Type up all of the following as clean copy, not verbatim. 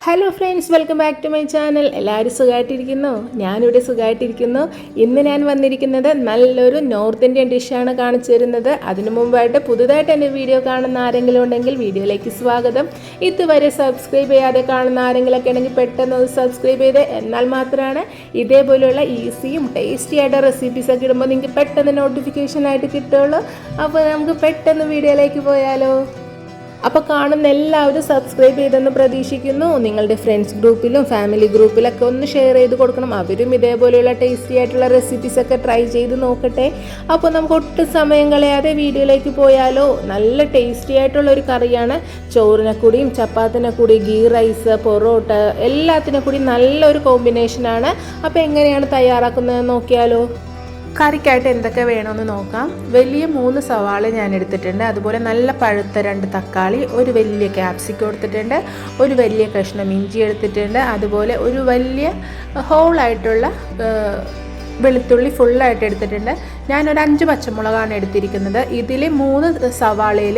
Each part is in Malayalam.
Hello friends, welcome back to my channel. എല്ലാവരും സുഖമായിട്ടിരിക്കുന്നു? ഞാനിവിടെ സുഖമായിട്ടിരിക്കുന്നു. ഇന്ന് ഞാൻ വന്നിരിക്കുന്നത് നല്ലൊരു നോർത്ത് ഇന്ത്യൻ ഡിഷാണ് കാണിച്ചു തരുന്നത്. അതിനു മുമ്പായിട്ട് പുതുതായിട്ട് എൻ്റെ വീഡിയോ കാണുന്ന ആരെങ്കിലും ഉണ്ടെങ്കിൽ വീഡിയോയിലേക്ക് സ്വാഗതം. ഇതുവരെ സബ്സ്ക്രൈബ് ചെയ്യാതെ കാണുന്ന ആരെങ്കിലുമൊക്കെ ഉണ്ടെങ്കിൽ പെട്ടെന്ന് സബ്സ്ക്രൈബ് ചെയ്ത്, എന്നാൽ മാത്രമാണ് ഇതേപോലെയുള്ള ഈസിയും ടേസ്റ്റി ആയിട്ട് റെസിപ്പീസൊക്കെ ഇടുമ്പോൾ നിങ്ങൾക്ക് പെട്ടെന്ന് നോട്ടിഫിക്കേഷനായിട്ട് കിട്ടുള്ളൂ. അപ്പോൾ നമുക്ക് പെട്ടെന്ന് വീഡിയോയിലേക്ക് പോയാലോ? അപ്പോൾ കാണുന്ന എല്ലാവരും സബ്സ്ക്രൈബ് ചെയ്തെന്ന് പ്രതീക്ഷിക്കുന്നു. നിങ്ങളുടെ ഫ്രണ്ട്സ് ഗ്രൂപ്പിലും ഫാമിലി ഗ്രൂപ്പിലൊക്കെ ഒന്ന് ഷെയർ ചെയ്ത് കൊടുക്കണം. അവരും ഇതേപോലെയുള്ള ടേസ്റ്റി ആയിട്ടുള്ള റെസിപ്പീസൊക്കെ ട്രൈ ചെയ്ത് നോക്കട്ടെ. അപ്പോൾ നമുക്ക് ഒട്ടും സമയം കളയാതെ വീഡിയോയിലേക്ക് പോയാലോ? നല്ല ടേസ്റ്റി ആയിട്ടുള്ള ഒരു കറിയാണ്. ചോറിനെ കൂടിയും ചപ്പാത്തിനെ കൂടി, ഗീ റൈസ്, പൊറോട്ട എല്ലാത്തിനെ കൂടി നല്ലൊരു കോമ്പിനേഷനാണ്. അപ്പോൾ എങ്ങനെയാണ് തയ്യാറാക്കുന്നത് നോക്കിയാലോ? കറിക്കായിട്ട് എന്തൊക്കെ വേണമെന്ന് നോക്കാം. വലിയ 3 സവാള ഞാൻ എടുത്തിട്ടുണ്ട്. അതുപോലെ നല്ല പഴുത്ത 2 തക്കാളി, ഒരു വലിയ ക്യാപ്സിക്കം എടുത്തിട്ടുണ്ട്, ഒരു വലിയ കഷ്ണം ഇഞ്ചി എടുത്തിട്ടുണ്ട്, അതുപോലെ ഒരു വലിയ ഹോളായിട്ടുള്ള വെളുത്തുള്ളി ഫുള്ളായിട്ട് എടുത്തിട്ടുണ്ട്. ഞാനൊരു 5 പച്ചമുളകാണ് എടുത്തിരിക്കുന്നത്. ഇതിൽ 3 സവാളയിൽ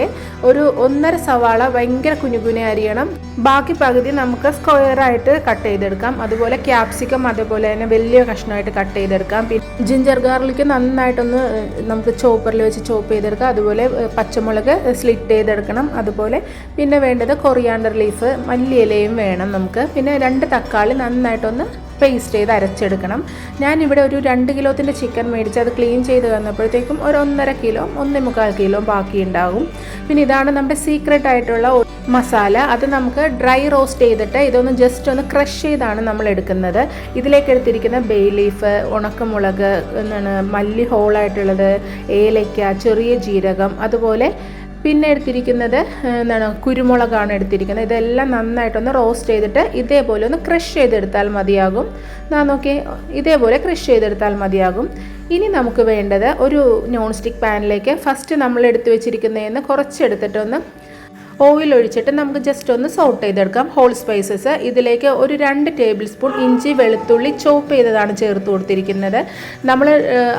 ഒരു 1.5 സവാള ഭയങ്കര കുനുകുനെ അരിയണം. ബാക്കി പകുതി നമുക്ക് സ്ക്വയറായിട്ട് കട്ട് ചെയ്തെടുക്കാം. അതുപോലെ ക്യാപ്സിക്കം അതുപോലെ തന്നെ വലിയ കഷ്ണമായിട്ട് കട്ട് ചെയ്തെടുക്കാം. പിന്നെ ജിഞ്ചർ ഗാർലിക്ക് നന്നായിട്ടൊന്ന് നമുക്ക് ചോപ്പറിൽ വെച്ച് ചോപ്പ് ചെയ്തെടുക്കാം. അതുപോലെ പച്ചമുളക് സ്ലിറ്റ് ചെയ്തെടുക്കണം. അതുപോലെ പിന്നെ വേണ്ടത് കൊറിയാണ്ടർ ലീഫ്, മല്ലിയിലയും വേണം നമുക്ക്. പിന്നെ 2 തക്കാളി നന്നായിട്ടൊന്ന് പേസ്റ്റ് ചെയ്ത് അരച്ചെടുക്കണം. ഞാനിവിടെ ഒരു 2 കിലോത്തിൻ്റെ ചിക്കൻ മേടിച്ച് അത് ക്ലീൻ ചെയ്ത് വന്നപ്പോഴത്തേക്കും ഒരു 1.5 കിലോ 1.25 കിലോ ബാക്കി ഉണ്ടാകും. പിന്നെ ഇതാണ് നമ്മുടെ സീക്രട്ട് ആയിട്ടുള്ള മസാല. അത് നമുക്ക് ഡ്രൈ റോസ്റ്റ് ചെയ്തിട്ട് ഇതൊന്ന് ജസ്റ്റ് ഒന്ന് ക്രഷ് ചെയ്താണ് നമ്മൾ എടുക്കുന്നത്. ഇതിലേക്ക് എടുത്തിരിക്കുന്ന ബേ ലീഫ്, ഉണക്കമുളക്, മല്ലി ഹോളായിട്ടുള്ളത്, ഏലയ്ക്ക, ചെറിയ ജീരകം, അതുപോലെ പിന്നെ എടുത്തിരിക്കുന്നത് കുരുമുളകാണ് എടുത്തിരിക്കുന്നത്. ഇതെല്ലാം നന്നായിട്ടൊന്ന് റോസ്റ്റ് ചെയ്തിട്ട് ഇതേപോലെ ഒന്ന് ക്രഷ് ചെയ്തെടുത്താൽ മതിയാകും. നോക്കി ഇതേപോലെ ക്രഷ് ചെയ്തെടുത്താൽ മതിയാകും. ഇനി നമുക്ക് വേണ്ടത് ഒരു നോൺ സ്റ്റിക്ക് പാനിലേക്ക് ഫസ്റ്റ് നമ്മൾ എടുത്തു വെച്ചിരിക്കുന്നതിന് കുറച്ചെടുത്തിട്ടൊന്ന് ഓയിൽ ഒഴിച്ചിട്ട് നമുക്ക് ജസ്റ്റ് ഒന്ന് സോട്ട് ചെയ്തെടുക്കാം. ഹോൾ സ്പൈസസ് ഇതിലേക്ക് ഒരു 2 ടേബിൾ സ്പൂൺ ഇഞ്ചി വെളുത്തുള്ളി ചോപ്പ് ചെയ്തതാണ് ചേർത്ത് കൊടുത്തിരിക്കുന്നത്. നമ്മൾ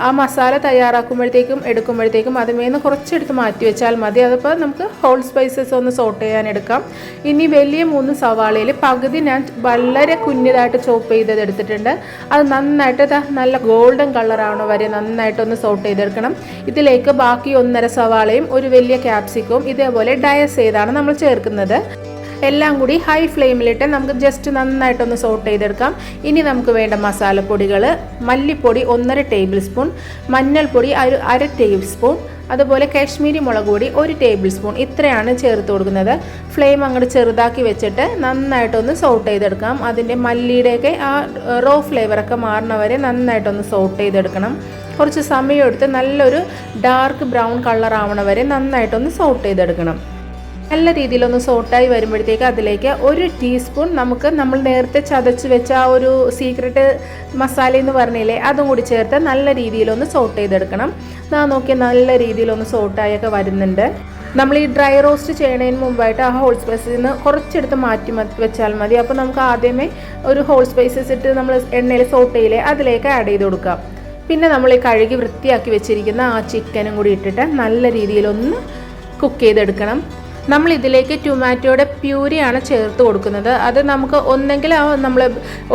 ആ മസാല തയ്യാറാക്കുമ്പോഴത്തേക്കും എടുക്കുമ്പോഴത്തേക്കും അതിമേന്ന് കുറച്ചെടുത്ത് മാറ്റി വെച്ചാൽ മതി. അതിപ്പോൾ നമുക്ക് ഹോൾ സ്പൈസസ് ഒന്ന് സോട്ട് ചെയ്യാൻ എടുക്കാം. ഇനി വലിയ 3 സവാളയിൽ പകുതി ഞാൻ വളരെ കുഞ്ഞതായിട്ട് ചോപ്പ് ചെയ്തത് എടുത്തിട്ടുണ്ട്. അത് നന്നായിട്ട് നല്ല ഗോൾഡൻ കളറാവണ വരെ നന്നായിട്ടൊന്ന് സോട്ട് ചെയ്തെടുക്കണം. ഇതിലേക്ക് ബാക്കി 1.5 സവാളയും ഒരു വലിയ ക്യാപ്സിക്കവും ഇതേപോലെ ഡയസ് ചെയ്താണ് നമ്മൾ ചേർക്കുന്നത്. എല്ലാം കൂടി ഹൈ ഫ്ലെയിമിലിട്ട് നമുക്ക് ജസ്റ്റ് നന്നായിട്ടൊന്ന് സോട്ട് ചെയ്തെടുക്കാം. ഇനി നമുക്ക് വേണ്ട മസാലപ്പൊടികൾ: മല്ലിപ്പൊടി 1.5 ടേബിൾ സ്പൂൺ, മഞ്ഞൾപ്പൊടി 1/2 ടേബിൾ സ്പൂൺ, അതുപോലെ കാശ്മീരി മുളക് പൊടി 1 ടേബിൾ സ്പൂൺ. ഇത്രയാണ് ചേർത്ത് കൊടുക്കുന്നത്. ഫ്ലെയിം അങ്ങോട്ട് ചെറുതാക്കി വെച്ചിട്ട് നന്നായിട്ടൊന്ന് സോട്ട് ചെയ്തെടുക്കാം. അതിൻ്റെ മല്ലിയുടെയൊക്കെ ആ റോ ഫ്ലേവറൊക്കെ മാറുന്നവരെ നന്നായിട്ടൊന്ന് സോട്ട് ചെയ്തെടുക്കണം. കുറച്ച് സമയമെടുത്ത് നല്ലൊരു ഡാർക്ക് ബ്രൗൺ കളർ ആവണ വരെ നന്നായിട്ടൊന്ന് സോട്ട് ചെയ്തെടുക്കണം. നല്ല രീതിയിലൊന്ന് സോട്ടായി വരുമ്പോഴത്തേക്ക് അതിലേക്ക് 1 ടീസ്പൂൺ നമ്മൾ നേരത്തെ ചതച്ച് വെച്ച ആ ഒരു സീക്രട്ട് മസാല എന്ന് പറഞ്ഞില്ലേ, അതും കൂടി ചേർത്ത് നല്ല രീതിയിലൊന്ന് സോട്ട് ചെയ്തെടുക്കണം. നോക്കിയാൽ നല്ല രീതിയിലൊന്ന് സോട്ടായൊക്കെ വരുന്നുണ്ട്. നമ്മൾ ഈ ഡ്രൈ റോസ്റ്റ് ചെയ്യണതിന് മുമ്പായിട്ട് ആ ഹോൾ സ്പൈസിൽ നിന്ന് കുറച്ചെടുത്ത് മാറ്റി വെച്ചാൽ മതി. അപ്പോൾ നമുക്ക് ആദ്യമേ ഒരു ഹോൾ സ്പൈസസ് ഇട്ട് നമ്മൾ എണ്ണയിൽ സോട്ട് ചെയ്യില്ലേ, അതിലേക്ക് ആഡ് ചെയ്ത് കൊടുക്കാം. പിന്നെ നമ്മൾ ഈ കഴുകി വൃത്തിയാക്കി വെച്ചിരിക്കുന്ന ആ ചിക്കനും കൂടി ഇട്ടിട്ട് നല്ല രീതിയിലൊന്ന് കുക്ക് ചെയ്തെടുക്കണം. നമ്മൾ ഇതിലേക്ക് ടൊമാറ്റോയുടെ പ്യൂരിയാണ് ചേർത്ത് കൊടുക്കുന്നത്. അത് നമുക്ക് ഒന്നെങ്കിൽ നമ്മൾ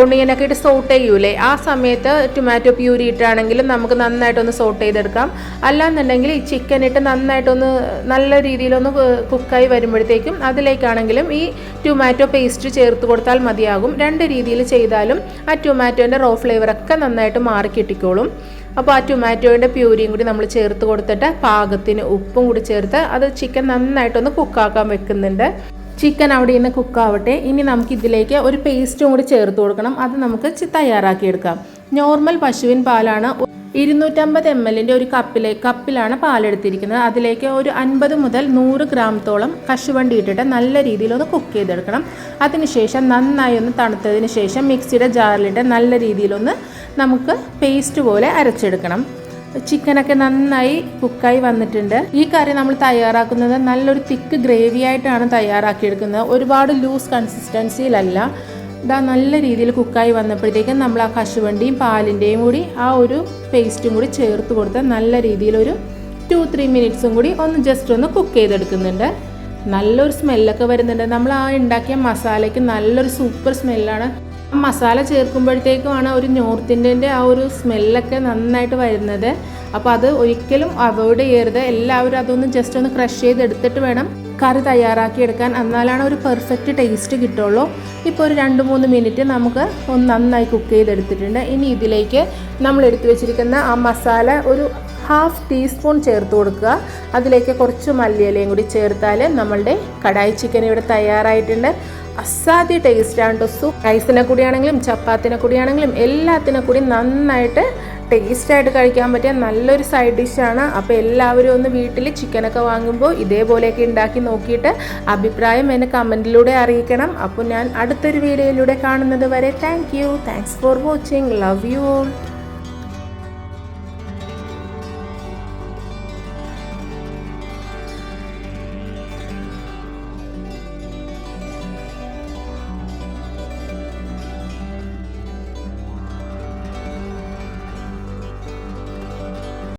ഒണിയനൊക്കെ ഇട്ട് സോട്ട് ചെയ്യൂലേ, ആ സമയത്ത് ടൊമാറ്റോ പ്യൂരി ഇട്ടാണെങ്കിലും നമുക്ക് നന്നായിട്ടൊന്ന് സോട്ട് ചെയ്തെടുക്കാം. അല്ലാന്നുണ്ടെങ്കിൽ ഈ ചിക്കൻ ഇട്ട് നന്നായിട്ടൊന്ന് നല്ല രീതിയിലൊന്ന് കുക്കായി വരുമ്പോഴത്തേക്കും അതിലേക്കാണെങ്കിലും ഈ ടൊമാറ്റോ പേസ്റ്റ് ചേർത്ത് കൊടുത്താൽ മതിയാകും. 2 രീതിയിൽ ചെയ്താലും ആ ടൊമാറ്റോൻ്റെ റോ ഫ്ലേവറൊക്കെ നന്നായിട്ട് മാറി കിട്ടിക്കോളും. അപ്പോൾ ആ ടൊമാറ്റോയുടെ പ്യൂരിയും കൂടി നമ്മൾ ചേർത്ത് കൊടുത്തിട്ട് പാകത്തിന് ഉപ്പും കൂടി ചേർത്ത് അത് ചിക്കൻ നന്നായിട്ടൊന്ന് കുക്കാക്കാൻ വെക്കുന്നുണ്ട്. ചിക്കൻ അവിടെ നിന്ന് കുക്കാവട്ടെ. ഇനി നമുക്ക് ഇതിലേക്ക് ഒരു പേസ്റ്റും കൂടി ചേർത്ത് കൊടുക്കണം. അത് നമുക്ക് തയ്യാറാക്കിയെടുക്കാം. നോർമൽ പശുവിൻ പാലാണ് 250 ml ഒരു കപ്പിലാണ് പാലെടുത്തിരിക്കുന്നത്. അതിലേക്ക് ഒരു 50 മുതൽ 100 ഗ്രാമത്തോളം കശുവണ്ടി ഇട്ടിട്ട് നല്ല രീതിയിലൊന്ന് കുക്ക് ചെയ്തെടുക്കണം. അതിനുശേഷം നന്നായി ഒന്ന് തണുത്തതിന് ശേഷം മിക്സിയുടെ ജാറിലിട്ട് നല്ല രീതിയിലൊന്ന് നമുക്ക് പേസ്റ്റ് പോലെ അരച്ചെടുക്കണം. ചിക്കനൊക്കെ നന്നായി കുക്കായി വന്നിട്ടുണ്ട്. ഈ കറി നമ്മൾ തയ്യാറാക്കുന്നത് നല്ലൊരു തിക്ക് ഗ്രേവി ആയിട്ടാണ് തയ്യാറാക്കിയെടുക്കുന്നത്. ഒരുപാട് ലൂസ് കൺസിസ്റ്റൻസിയിലല്ല. നല്ല രീതിയിൽ കുക്കായി വന്നപ്പോഴത്തേക്കും നമ്മൾ ആ കശുവണ്ടിയും പാലിൻ്റെയും കൂടി ആ ഒരു പേസ്റ്റും കൂടി ചേർത്ത് കൊടുത്ത് നല്ല രീതിയിലൊരു 2-3 മിനിറ്റ്സും കൂടി ഒന്ന് ജസ്റ്റ് ഒന്ന് കുക്ക് ചെയ്തെടുക്കുന്നുണ്ട്. നല്ലൊരു സ്മെല്ലൊക്കെ വരുന്നുണ്ട്. നമ്മൾ ആ ഉണ്ടാക്കിയ മസാലയ്ക്ക് നല്ലൊരു സൂപ്പർ സ്മെല്ലാണ്. മസാല ചേർക്കുമ്പോഴത്തേക്കുമാണ് ഒരു നോർത്ത് ഇന്ത്യൻ്റെ ആ ഒരു സ്മെല്ലൊക്കെ നന്നായിട്ട് വരുന്നത്. അപ്പോൾ അത് ഒരിക്കലും അവോയ്ഡ് ചെയ്യരുത്. എല്ലാവരും അതൊന്ന് ജസ്റ്റ് ഒന്ന് ക്രഷ് ചെയ്തെടുത്തിട്ട് വേണം കറി തയ്യാറാക്കി എടുക്കാൻ. എന്നാലാണ് ഒരു പെർഫെക്റ്റ് ടേസ്റ്റ് കിട്ടുള്ളൂ. ഇപ്പോൾ ഒരു 2-3 മിനിറ്റ് നമുക്ക് ഒന്ന് നന്നായി കുക്ക് ചെയ്തെടുത്തിട്ടുണ്ട്. ഇനി ഇതിലേക്ക് നമ്മൾ എടുത്തു വെച്ചിരിക്കുന്ന ആ മസാല ഒരു 1/2 ടീസ്പൂൺ ചേർത്ത് കൊടുക്കുക. അതിലേക്ക് കുറച്ച് മല്ലിയിലയും കൂടി ചേർത്താൽ നമ്മളുടെ കടായി ചിക്കൻ ഇവിടെ തയ്യാറായിട്ടുണ്ട്. അസാധ്യ ടേസ്റ്റാണ് കേട്ടോ. സൂപ്പ് റൈസിനെ കൂടിയാണെങ്കിലും ചപ്പാത്തിനെ കൂടിയാണെങ്കിലും എല്ലാത്തിനെ കൂടി നന്നായിട്ട് ടേസ്റ്റായിട്ട് കഴിക്കാൻ പറ്റിയ നല്ലൊരു സൈഡ് ഡിഷാണ്. അപ്പോൾ എല്ലാവരും ഒന്ന് വീട്ടിൽ ചിക്കനൊക്കെ വാങ്ങുമ്പോൾ ഇതേപോലെയൊക്കെ ഉണ്ടാക്കി നോക്കിയിട്ട് അഭിപ്രായം എന്നെ കമൻറ്റിലൂടെ അറിയിക്കണം. അപ്പോൾ ഞാൻ അടുത്തൊരു വീഡിയോയിലൂടെ കാണുന്നത് വരെ thanks for watching. Love you all.